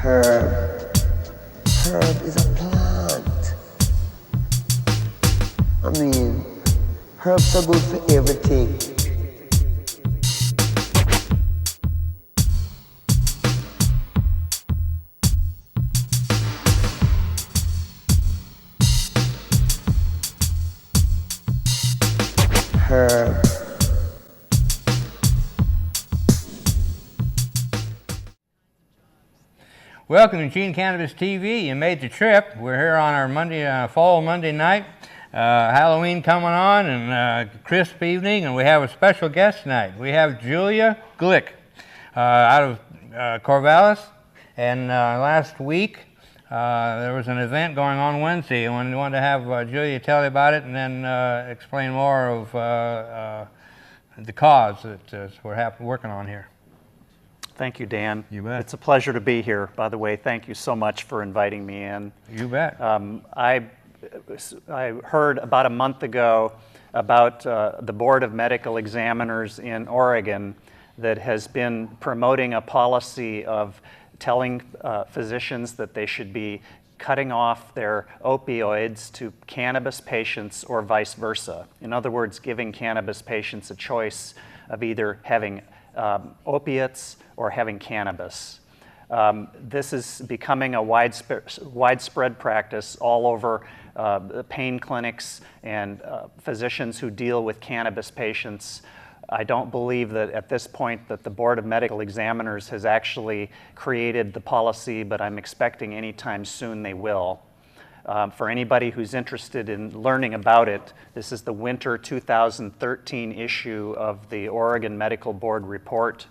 Herb. Herb is a plant. I mean, herbs are good for everything. Herb. Welcome to Eugene Cannabis TV. You made the trip. We're here on our fall Monday night. Halloween coming on and crisp evening, and we have a special guest tonight. We have Julia Glick out of Corvallis, and last week there was an event going on Wednesday, and we wanted to have Julia tell you about it and then explain more of the cause that we're working on here. Thank you, Dan. You bet. It's a pleasure to be here. By the way, thank you so much for inviting me in. You bet. I heard about a month ago about the Board of Medical Examiners in Oregon that has been promoting a policy of telling physicians that they should be cutting off their opioids to cannabis patients or vice versa. In other words, giving cannabis patients a choice of either having opiates or having cannabis. This is becoming a widespread practice all over pain clinics and physicians who deal with cannabis patients. I don't believe that at this point that the Board of Medical Examiners has actually created the policy, but I'm expecting anytime soon they will. For anybody who's interested in learning about it, this is the winter 2013 issue of the Oregon Medical Board report,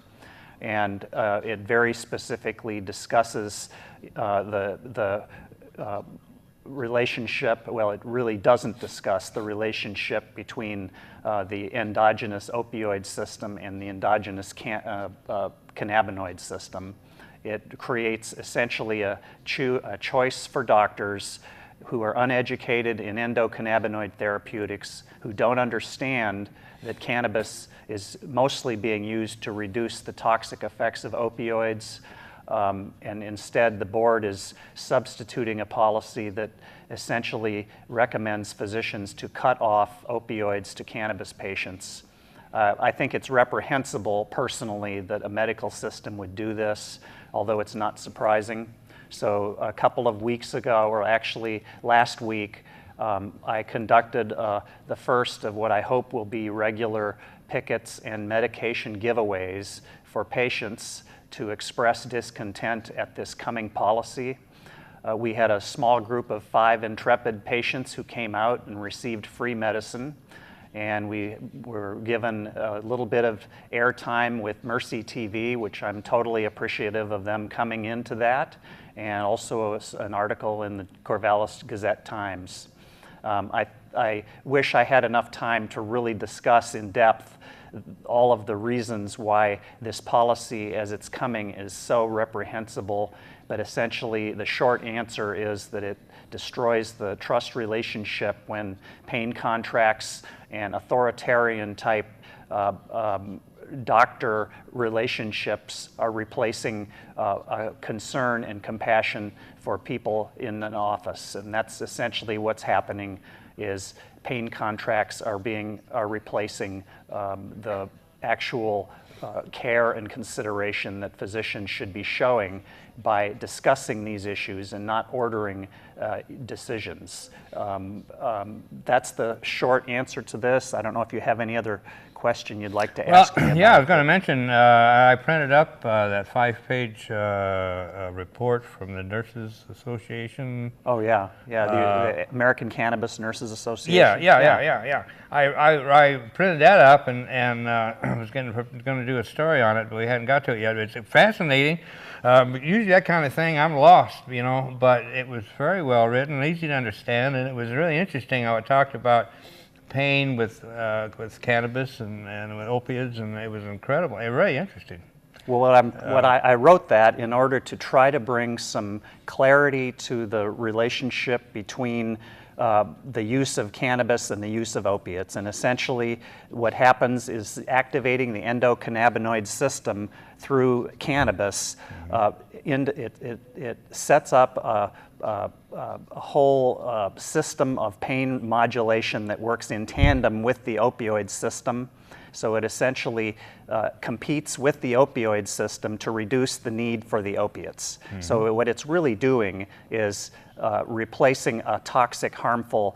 and it very specifically discusses the relationship. Well, it really doesn't discuss the relationship between the endogenous opioid system and the endogenous cannabinoid system. It creates essentially a choice for doctors who are uneducated in endocannabinoid therapeutics, who don't understand that cannabis is mostly being used to reduce the toxic effects of opioids, and instead the board is substituting a policy that essentially recommends physicians to cut off opioids to cannabis patients. I think it's reprehensible personally that a medical system would do this, although it's not surprising. So a couple of weeks ago, or actually last week, I conducted the first of what I hope will be regular pickets and medication giveaways for patients to express discontent at this coming policy. We had a small group of 5 intrepid patients who came out and received free medicine, and we were given a little bit of airtime with Mercy TV, which I'm totally appreciative of them coming into that, and also an article in the Corvallis Gazette-Times. I wish I had enough time to really discuss in depth all of the reasons why this policy as it's coming is so reprehensible, but essentially the short answer is that it destroys the trust relationship when pain contracts and authoritarian type doctor relationships are replacing concern and compassion for people in an office. And that's essentially what's happening, is pain contracts are replacing the actual care and consideration that physicians should be showing by discussing these issues and not ordering decisions. That's the short answer to this. I don't know if you have any other question you'd like to ask me about. Yeah, I was going to mention, I printed up that 5-page report from the Nurses Association. Oh yeah, the American Cannabis Nurses Association. Yeah. I printed that up and I was going to do a story on it, but we hadn't got to it yet. It's fascinating. Usually that kind of thing, I'm lost, you know, but it was very well written, easy to understand, and it was really interesting how it talked about pain with cannabis and with opiates, and it was incredible. It was really interesting. Well, I wrote that in order to try to bring some clarity to the relationship between the use of cannabis and the use of opiates. And essentially what happens is activating the endocannabinoid system through cannabis, it sets up a whole system of pain modulation that works in tandem with the opioid system. So it essentially competes with the opioid system to reduce the need for the opiates. So what it's really doing is replacing a toxic, harmful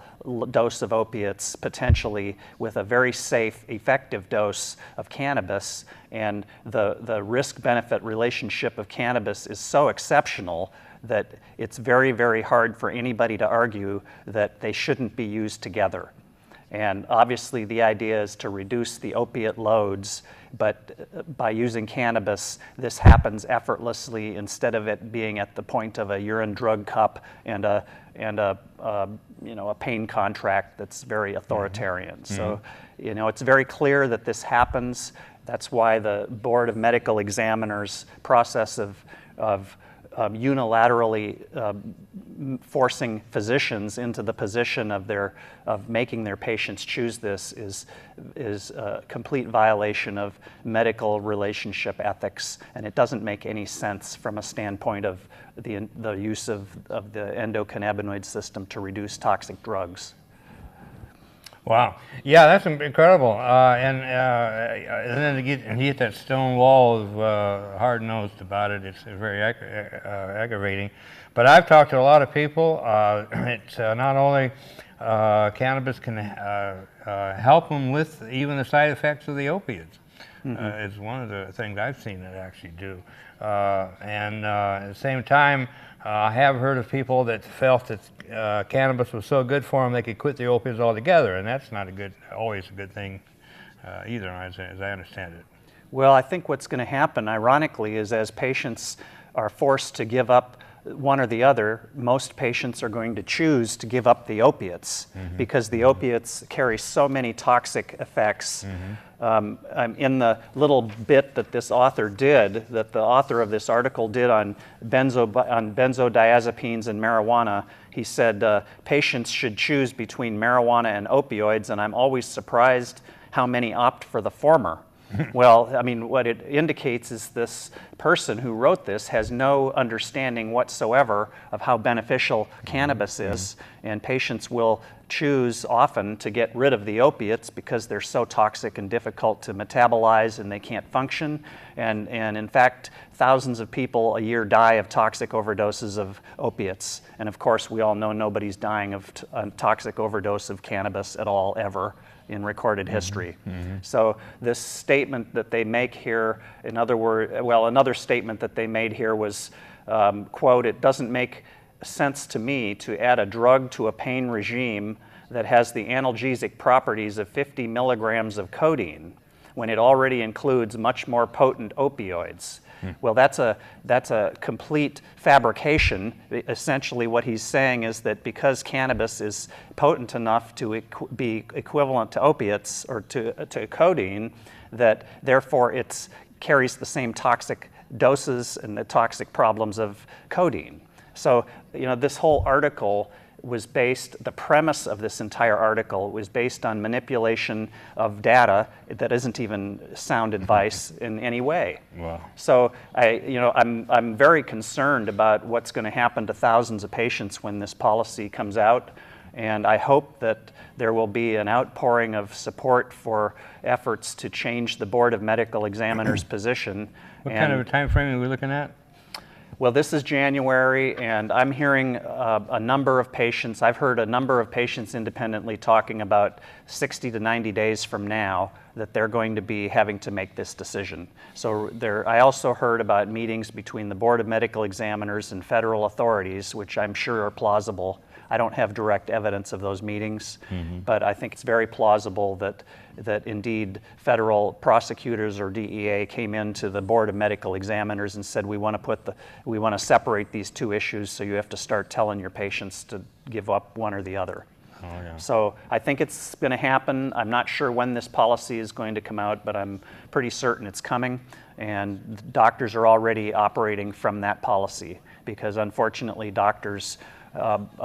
dose of opiates potentially with a very safe, effective dose of cannabis. And the risk-benefit relationship of cannabis is so exceptional that it's very, very hard for anybody to argue that they shouldn't be used together. And obviously the idea is to reduce the opiate loads, but by using cannabis, this happens effortlessly instead of it being at the point of a urine drug cup and a pain contract that's very authoritarian. So, it's very clear that this happens. That's why the Board of Medical Examiners process of unilaterally forcing physicians into the position of making their patients choose this is a complete violation of medical relationship ethics, and it doesn't make any sense from a standpoint of the use of the endocannabinoid system to reduce toxic drugs. Wow. Yeah, that's incredible. And then to get that stone wall of hard-nosed about it, it's very aggravating. But I've talked to a lot of people. It's not only cannabis can help them with even the side effects of the opiates. It's one of the things I've seen it actually do. And at the same time, I have heard of people that felt that cannabis was so good for them they could quit the opiates altogether, and that's not always a good thing either, as I understand it. Well, I think what's going to happen, ironically, is as patients are forced to give up one or the other, most patients are going to choose to give up the opiates because the opiates carry so many toxic effects. In the little bit that this author did, that the author of this article did on benzodiazepines and marijuana, he said patients should choose between marijuana and opioids, and I'm always surprised how many opt for the former. Well, I mean, what it indicates is this person who wrote this has no understanding whatsoever of how beneficial cannabis is, and patients will choose often to get rid of the opiates because they're so toxic and difficult to metabolize and they can't function. And in fact, thousands of people a year die of toxic overdoses of opiates. And of course, we all know nobody's dying of a toxic overdose of cannabis at all, ever, in recorded history. So this statement that they make here, in other words, well, another statement that they made here was, quote, "It doesn't make sense to me to add a drug to a pain regime that has the analgesic properties of 50 milligrams of codeine when it already includes much more potent opioids." Well, that's a complete fabrication. Essentially what he's saying is that because cannabis is potent enough to be equivalent to opiates or to codeine, that therefore it carries the same toxic doses and the toxic problems of codeine. So, this whole article was based, the premise of this entire article was based on manipulation of data that isn't even sound advice in any way. Wow. So I'm very concerned about what's going to happen to thousands of patients when this policy comes out, and I hope that there will be an outpouring of support for efforts to change the Board of Medical Examiners' position. What kind of a time frame are we looking at? Well, this is January, and I'm hearing a number of patients. I've heard a number of patients independently talking about 60 to 90 days from now that they're going to be having to make this decision. So I also heard about meetings between the Board of Medical Examiners and federal authorities, which I'm sure are plausible. I don't have direct evidence of those meetings, but I think it's very plausible that indeed federal prosecutors or DEA came into the Board of Medical Examiners and said, we want to separate these two issues, so you have to start telling your patients to give up one or the other. Oh, yeah. So I think it's going to happen. I'm not sure when this policy is going to come out, but I'm pretty certain it's coming, and doctors are already operating from that policy because unfortunately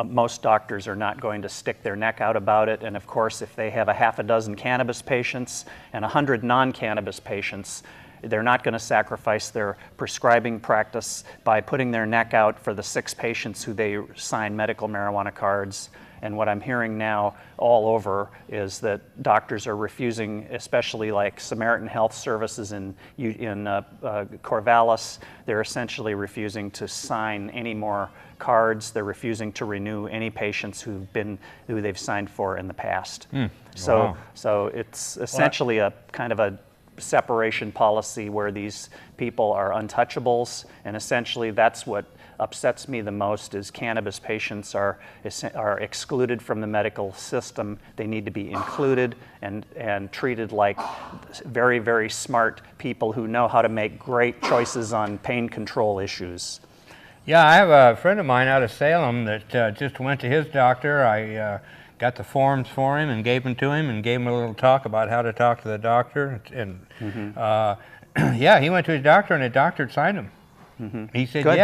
most doctors are not going to stick their neck out about it, and of course if they have a half a dozen cannabis patients and 100 non-cannabis patients, They're not going to sacrifice their prescribing practice by putting their neck out for the 6 patients who they sign medical marijuana cards. And what I'm hearing now all over is that doctors are refusing, especially like Samaritan Health Services in Corvallis, they're essentially refusing to sign any more cards. They're refusing to renew any patients who they've signed for in the past. So it's essentially a kind of a separation policy where these people are untouchables, and essentially that's what upsets me the most is cannabis patients are excluded from the medical system. They need to be included and treated like very, very smart people who know how to make great choices on pain control issues. Yeah, I have a friend of mine out of Salem that just went to his doctor. I got the forms for him and gave them to him and gave him a little talk about how to talk to the doctor. And yeah, he went to his doctor and the doctor signed him. He said, Good.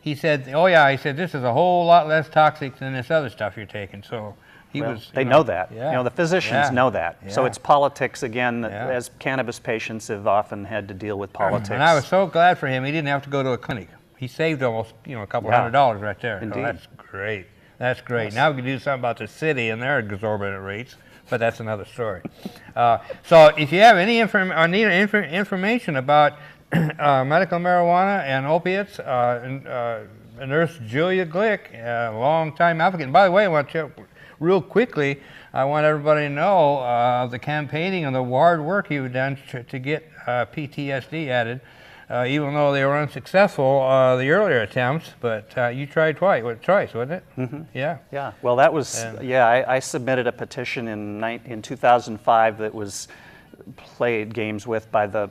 he said, oh yeah, he said, this is a whole lot less toxic than this other stuff you're taking. So they know that. Yeah. You know, the physicians know that. Yeah. So it's politics again. As cannabis patients have often had to deal with politics. And I was so glad for him. He didn't have to go to a clinic. He saved almost, a couple $100 right there. Indeed. So that's great. That's great. Yes. Now we can do something about the city and their exorbitant rates, but that's another story. So if you have any information about medical marijuana and opiates, Nurse Julia Glick, a long-time advocate. And by the way, I want to real quickly, I want everybody to know the campaigning and the hard work you've done to get PTSD added. Even though they were unsuccessful, the earlier attempts, but you tried twice, wasn't it? Yeah. Yeah. Well, that was, I submitted a petition in 2005 that was played games with by the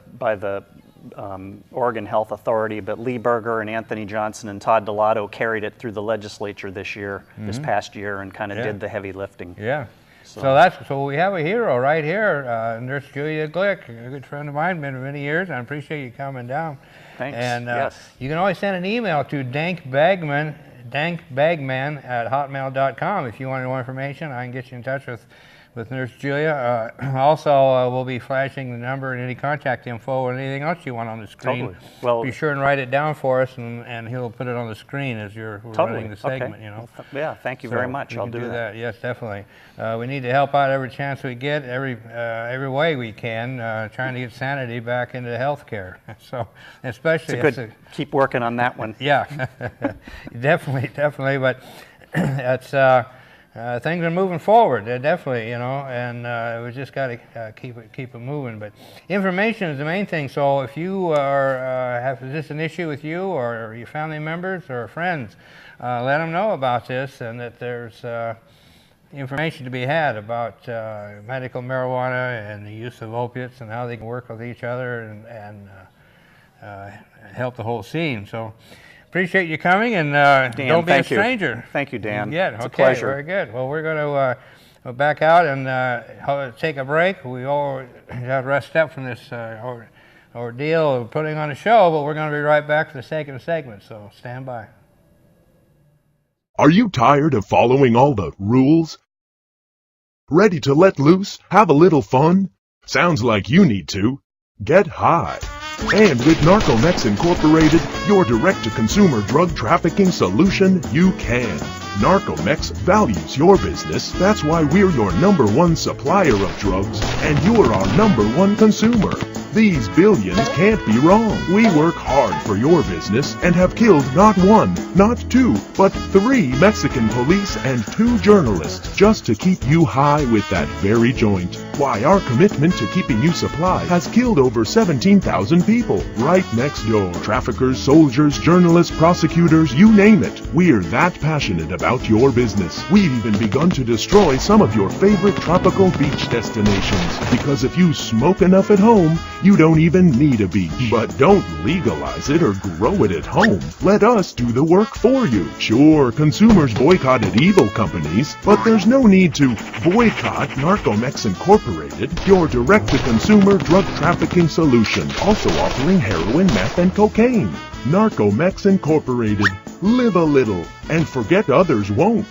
Oregon Health Authority, but Lee Berger and Anthony Johnson and Todd Delato carried it through the legislature this past year, and kind of did the heavy lifting. Yeah. So we have a hero right here, Nurse Julia Glick, a good friend of mine, been for many years. I appreciate you coming down. Thanks. And yes. You can always send an email to dankbagman@hotmail.com if you want more information. I can get you in touch with Nurse Julia. Also, we'll be flashing the number and any contact info and anything else you want on the screen. Totally. Well, be sure and write it down for us, and he'll put it on the screen as we're running the segment. Okay. Yeah, thank you very much. I'll do that. Yes, definitely. We need to help out every chance we get, every way we can, trying to get sanity back into healthcare. So, especially keep working on that one. Yeah, definitely. But it's. Things are moving forward, definitely, and we just got to keep it moving. But information is the main thing. So if you is this an issue with you or your family members or friends, let them know about this, and that there's information to be had about medical marijuana and the use of opiates and how they can work with each other and help the whole scene. So. Appreciate you coming, and Dan, don't be a stranger. Thank you, Dan. Yeah, it's a pleasure. Very good. Well, we're going to back out and take a break. We all have to rest up from this ordeal of putting on a show, but we're going to be right back for the second segment, so stand by. Are you tired of following all the rules? Ready to let loose? Have a little fun? Sounds like you need to. Get high. And with Narcomex Incorporated, your direct-to-consumer drug trafficking solution, you can. Narcomex values your business. That's why we're your #1 supplier of drugs, and you're our #1 consumer. These billions can't be wrong. We work hard for your business and have killed not 1, not 2, but 3 Mexican police and 2 journalists just to keep you high with that very joint. Why, our commitment to keeping you supplied has killed over 17,000 people right next door. Traffickers, soldiers, journalists, prosecutors, you name it. We're that passionate about your business. We've even begun to destroy some of your favorite tropical beach destinations. Because if you smoke enough at home, you don't even need a beach. But don't legalize it or grow it at home. Let us do the work for you. Sure, consumers boycotted evil companies, but there's no need to boycott Narcomex Incorporated, your direct-to-consumer drug trafficking solution, also offering heroin, meth, and cocaine. Narcomex Incorporated. Live a little, and forget others won't.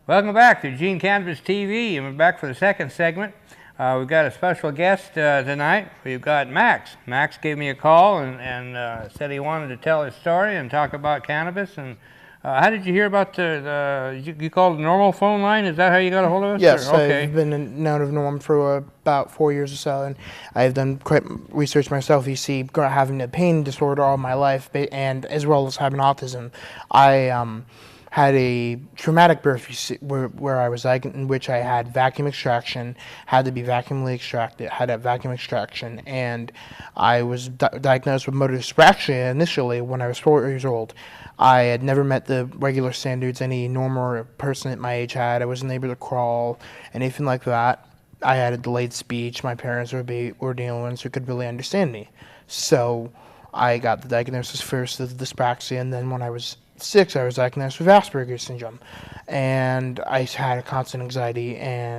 Welcome back to Eugene Cannabis TV, and we're back for the second segment. We've got a special guest tonight. We've got Max. Max gave me a call and said he wanted to tell his story and talk about cannabis. And how did you hear about you called the normal phone line? Is that how you got a hold of us? Yes, Okay. I've been known of Norm for about 4 years or so, and I've done quite research myself. You see, having a pain disorder all my life, and as well as having autism, I had a traumatic birth where I was in which I had vacuum extraction, had to be vacuumly extracted, had a vacuum extraction, and I was diagnosed with motor dyspraxia initially when I was 4 years old. I had never met the regular standards any normal person at my age had. I wasn't able to crawl, anything like that. I had a delayed speech. My parents were the only ones who could really understand me. So I got the diagnosis first of dyspraxia, and then when I was 6, I was diagnosed with Asperger's syndrome, and I had a constant anxiety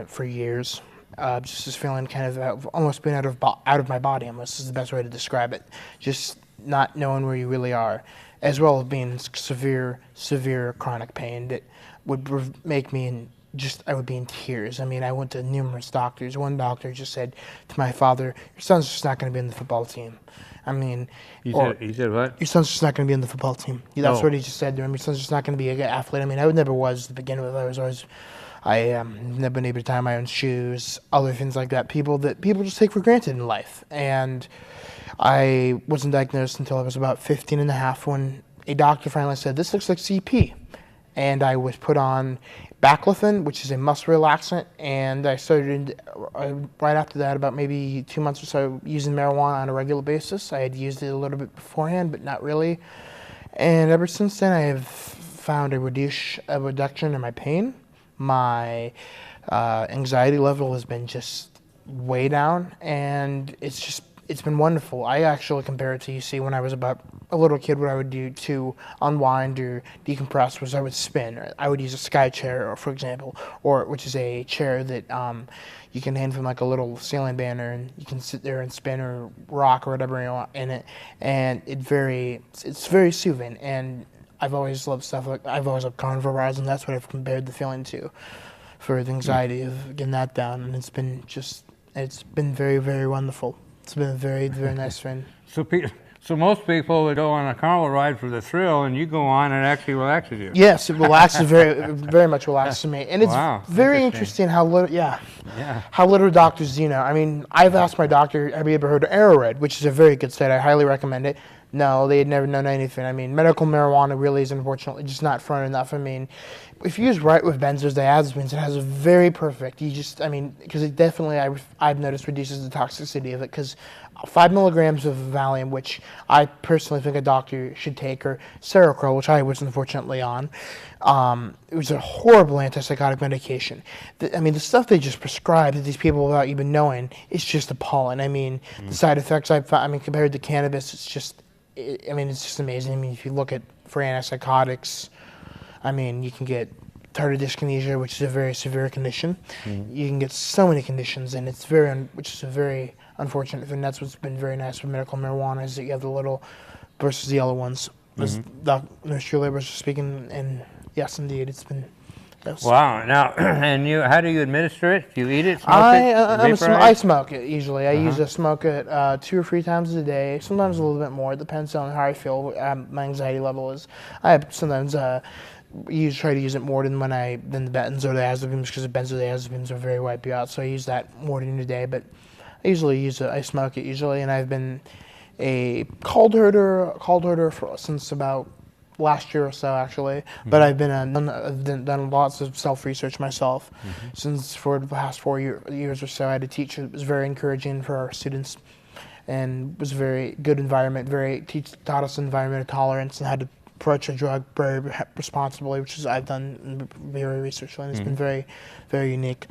for years. Just this feeling kind of almost being out of my body, almost is the best way to describe it. Just not knowing where you really are, as well as being severe chronic pain that would make me I would be in tears. I mean, I went to numerous doctors. One doctor just said to my father, "Your son's just not going to be in the football team." I mean, He said what? "Your son's just not going to be in the football team." That's what he just said to him. Your son's just not going to be a good athlete. I mean, I never was to begin with. I never been able to tie my own shoes, other things like that. People just take for granted in life. And I wasn't diagnosed until I was about 15 and a half when a doctor finally said, "This looks like CP." And I was put on baclofen, which is a muscle relaxant, and I started right after that, about maybe 2 months or so, using marijuana on a regular basis. I had used it a little bit beforehand, but not really. And ever since then, I have found a reduction in my pain. My anxiety level has been just way down, and it's been wonderful. I actually compare it to, you see, when I was about a little kid, what I would do to unwind or decompress was I would spin. I would use a sky chair, for example, which is a chair that you can hang from like a little ceiling banner, and you can sit there and spin or rock or whatever you want in it, and it's very soothing. And I've always loved carnivore rides, and that's what I've compared the feeling to for the anxiety of getting that down, and it's been very, very wonderful. It's been a very, very nice friend. So most people would go on a carnival ride for the thrill, and you go on and it actually relaxes you. Yes, it relaxes very much relaxes me, and it's very interesting how little doctors do know. I mean, I've asked my doctor, "Have you ever heard of Arrowhead?" which is a very good site. I highly recommend it. No, they had never known anything. I mean, medical marijuana really is unfortunately just not fun enough. I mean, if you use right with benzodiazepines, it has a very perfect. Because it definitely, I've noticed, reduces the toxicity of it. Because 5 milligrams of Valium, which I personally think a doctor should take, or Seroquel, which I was unfortunately on, it was a horrible antipsychotic medication. The stuff they just prescribe to these people without even knowing, it's just appalling. I mean, the side effects I've found, compared to cannabis, it's just amazing. I mean, if you look at for antipsychotics, you can get tardive dyskinesia, which is a very severe condition. You can get so many conditions, and which is a very unfortunate thing. That's what's been very nice with medical marijuana, is that you have the little versus the other ones. As Nurse Julie was speaking, and yes, indeed, it's been. Yes. Wow. Now, and how do you administer it? Do you eat it, smoke I smoke it usually. I usually smoke it 2 or 3 times a day, sometimes a little bit more. It depends on how I feel, my anxiety level is. I sometimes try to use it more than the benzodiazepines, because the benzodiazepines are very wipe you out, so I use that more than a day. But I usually I smoke it usually, and I've been a cold herder since about last year or so, actually. But I've done lots of self-research myself since for the past 4 years or so. I had a teacher that was very encouraging for our students, and was a very good environment. Taught us environmental tolerance and how to approach a drug very responsibly, which is I've done very research on. It's been very, very unique.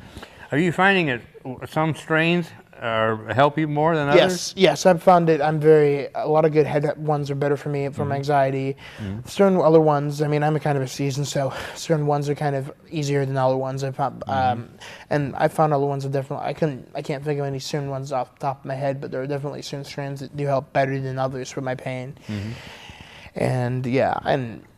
Are you finding that some strains help you more than others? Yes, I've found it. A lot of good head ones are better for me for my anxiety. Certain other ones, I'm a kind of a season, so certain ones are kind of easier than other ones. I found, and I found other ones are definitely. I can't think of any certain ones off the top of my head, but there are definitely certain strains that do help better than others for my pain. And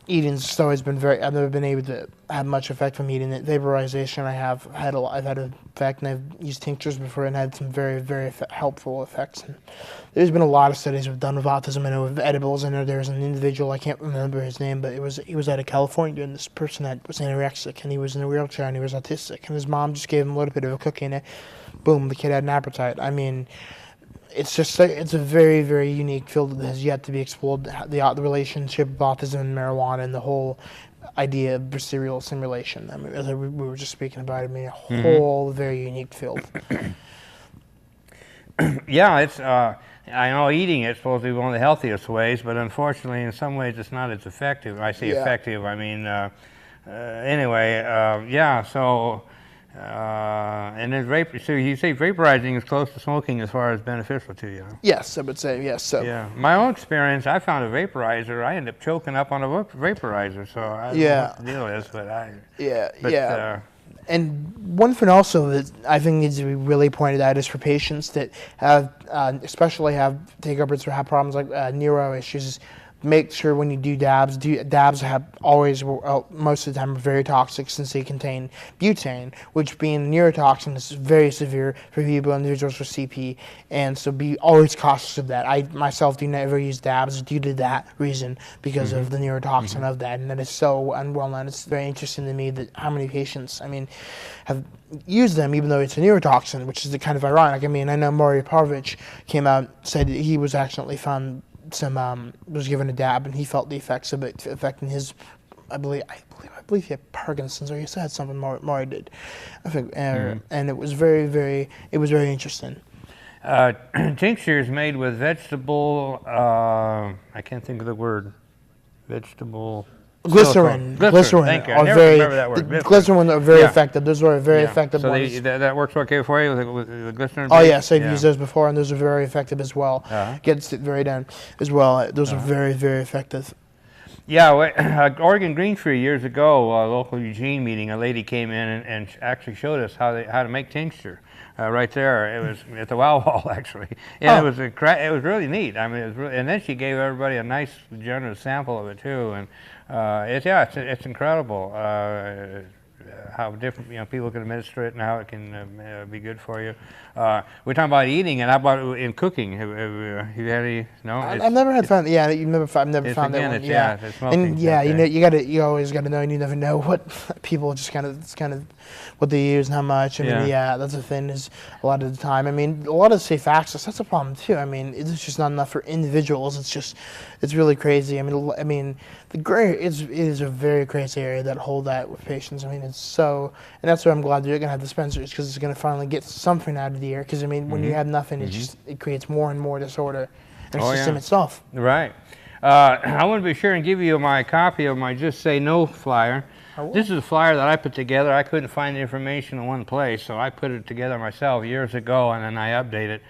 eating's just always been very. I've never been able to have much effect from eating it. Vaporization, I've had an effect, and I've used tinctures before and had some very, very helpful effects. And there's been a lot of studies we've done with autism. I know with edibles. I know there's an individual, I can't remember his name, but he was out of California, and this person was anorexic, and he was in a wheelchair, and he was autistic, and his mom just gave him a little bit of a cookie, and boom, the kid had an appetite. I mean, it's a very, very unique field that has yet to be explored. The relationship of autism and marijuana and the whole idea of serial simulation. I mean, as we were just speaking about, I mean, a whole very unique field. Yeah, it's. I know eating it's supposed to be one of the healthiest ways, but unfortunately, in some ways, it's not as effective. I say effective. I mean, anyway, yeah. So. And then so you say vaporizing is close to smoking as far as beneficial to you. Yes, I would say yes. So. Yeah, my own experience, I found a vaporizer. I ended up choking up on a vaporizer, so I don't know what the deal is, but and one thing also that I think needs to be really pointed out is for patients that have, especially take uppers or have problems like neuro issues. Make sure when you do dabs have always, most of the time, are very toxic since they contain butane, which being a neurotoxin is very severe for individuals with CP, and so be always cautious of that. I myself do never use dabs due to that reason because of the neurotoxin of that, and that is so unwell known. It's very interesting to me that how many patients, I mean, have used them even though it's a neurotoxin, which is kind of ironic. I mean, I know Mario Parvich came out, said that he was accidentally found was given a dab, and he felt the effects of it affecting his. I believe he had Parkinson's, or he had something more did. I think, and it was very interesting. Tinctures made with vegetable. I can't think of the word. Vegetable. Glycerin. Thank you. I never remember that word. Glycerin are very effective. Those were very effective ones. So that works okay for you with the glycerin? Oh yes, I've used those before, and those are very effective as well. Gets it very done as well. Those are very, very effective. Yeah, Oregon Green Tree years ago, a local Eugene meeting, a lady came in and actually showed us how to make tincture. Right there, it was at the Wow Wall actually, and it was really neat. I mean, it was really, and then she gave everybody a nice, generous sample of it too, and it's incredible how different people can administer it and how it can be good for you. We're talking about eating, and how about in cooking? Have you had any? No, I've never had fun. Yeah, I've never found that one. It's smoking, and you always got to know, and you never know what people it's kind of what they use and how much. I mean, that's the thing is a lot of the time. I mean, a lot of safe access. That's a problem too. I mean, it's just not enough for individuals. It's really crazy. I mean, the gray it is a very crazy area that hold that with patients. I mean, it's so, and that's why I'm glad they're gonna have dispensaries because it's gonna finally get something out of the air. Because I mean, when you have nothing, it creates more and more disorder in the system itself. Right. I want to be sure and give you my copy of my Just Say No flyer. This is a flyer that I put together. I couldn't find the information in one place, so I put it together myself years ago, and then I update it.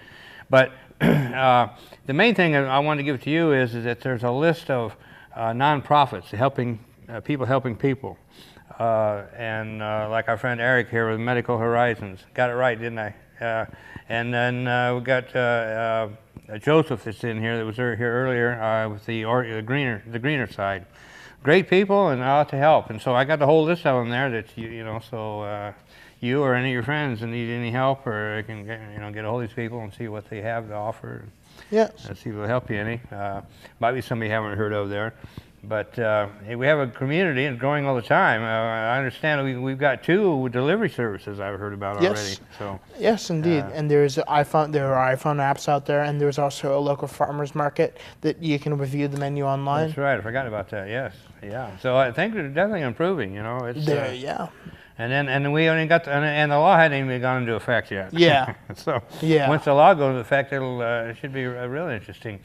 But the main thing I want to give to you is that there's a list of nonprofits helping people. And like our friend Eric here with Medical Horizons. Got it right, didn't I? And then we got Joseph that's in here that was here earlier with the greener side. Great people and out to help. And so I got the whole list of them there that so you or any of your friends that need any help or can get a hold of these people and see what they have to offer. Yeah. See if it'll help you any. Might be somebody you haven't heard of there. But we have a community and it's growing all the time. I understand we've got 2 delivery services I've heard about already. So yes, indeed. And there are iPhone apps out there, and there's also a local farmers market that you can review the menu online. That's right. I forgot about that. Yes. Yeah. So I think they're definitely improving. It's And we only got and the law hadn't even gone into effect yet. Yeah. So once the law goes into effect, it should be real interesting.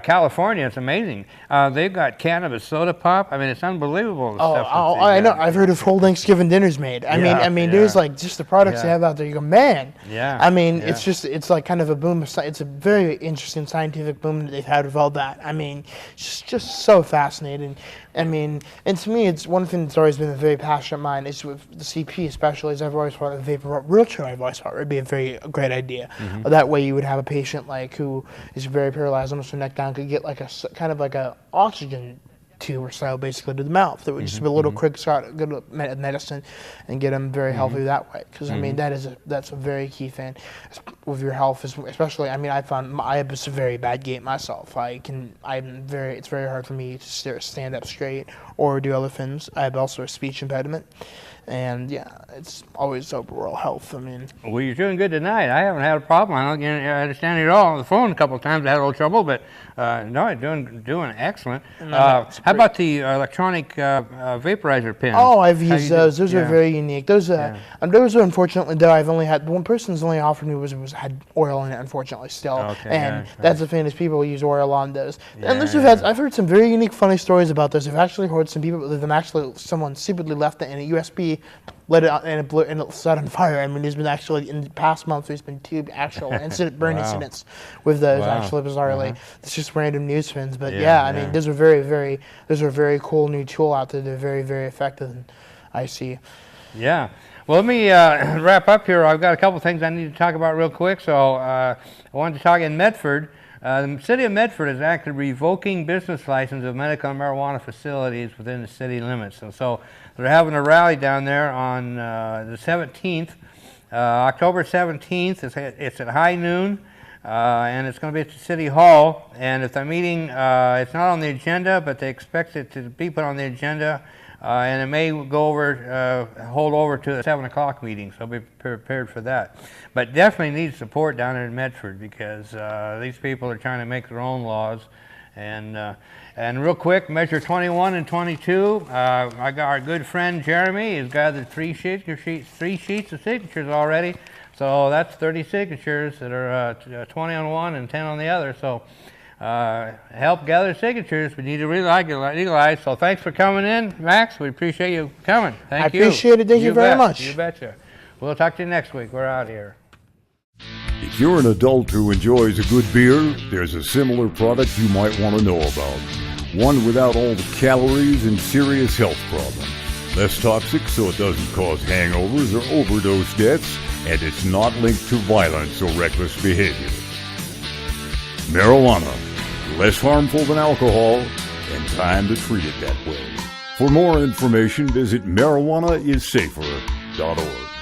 California, it's amazing. They've got cannabis soda pop. I mean, it's unbelievable. The stuff I know. I've heard of whole Thanksgiving dinners made. I mean, there's like just the products they have out there. You go, man. Yeah. I mean, it's like kind of a boom. It's a very interesting scientific boom that they've had with all that. I mean, it's just so fascinating. I mean, and to me, it's one thing that's always been a very passionate mind is with the CP, especially as I've always thought of vapor wheelchair. I've always thought would be a great idea. That way, you would have a patient like who is very paralyzed, almost from neck down, could get like a kind of like a oxygen 2 or so basically to the mouth. It would just be a little quick shot, good medicine, and get them very healthy that way. Because I mean that's a very key thing with your health, especially. I mean, I found I have a very bad gait myself. It's very hard for me to stand up straight or do other things. I have also a speech impediment. And yeah, it's always overall health. I mean, well, you're doing good tonight. I haven't had a problem. I don't understand it at all on the phone. A couple of times I had a little trouble, but no, you're doing excellent. How about the electronic vaporizer pins? Oh, I've used those. Those are very unique. Those are unfortunately though. I've only had one person's only offered me had oil in it. Unfortunately, still. Okay, and that's the thing is people use oil on those. And I've heard some very unique, funny stories about this. I've actually heard some people someone stupidly left it in a USB. Let it out and it blew and it set on fire. I mean, there's been actually in the past month there's been 2 actual burn incidents with those. Actually, bizarrely, it's just random news spins. But I mean, those are a very cool new tool out there. They're very, very effective. And I see. Yeah. Well, let me wrap up here. I've got a couple things I need to talk about real quick. So I wanted to talk in Medford. The city of Medford is actually revoking business license of medical marijuana facilities within the city limits. And so they're having a rally down there on the 17th, October 17th. It's at high noon, and it's going to be at the City Hall. And if the meeting, it's not on the agenda, but they expect it to be put on the agenda. And it may hold over to the 7 o'clock meeting, so be prepared for that. But definitely need support down there in Medford because these people are trying to make their own laws. And real quick, measure 21 and 22. I got our good friend Jeremy. He's gathered 3 sheets of signatures already. So that's 30 signatures that are 20 on one and 10 on the other. So help gather signatures. We need to really legalize. So thanks for coming in, Max. We appreciate you coming. Thank you. I appreciate it. Thank you very much. You betcha. We'll talk to you next week. We're out here. If you're an adult who enjoys a good beer, there's a similar product you might want to know about. One without all the calories and serious health problems. Less toxic so it doesn't cause hangovers or overdose deaths, and it's not linked to violence or reckless behavior. Marijuana. Less harmful than alcohol, and time to treat it that way. For more information, visit marijuanaissafer.org.